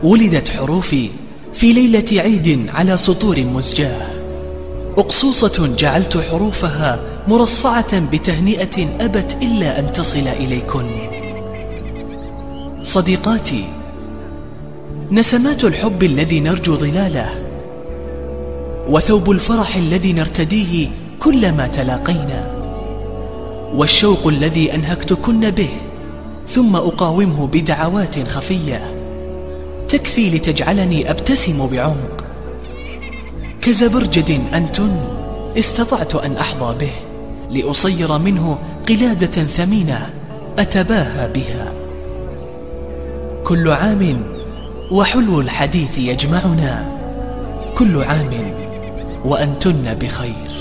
ولدت حروفي في ليلة عيد على سطور مزجاة، أقصوصة جعلت حروفها مرصعة بتهنئة أبت إلا أن تصل إليكن. صديقاتي، نسمات الحب الذي نرجو ظلاله، وثوب الفرح الذي نرتديه كلما تلاقينا، والشوق الذي أنهكتكن به ثم أقاومه بدعوات خفية تكفي لتجعلني أبتسم بعمق. كزبرجد أنتن استطعت أن أحظى به لأصير منه قلادة ثمينة أتباهى بها. كل عام وحلو الحديث يجمعنا، كل عام وأنتن بخير.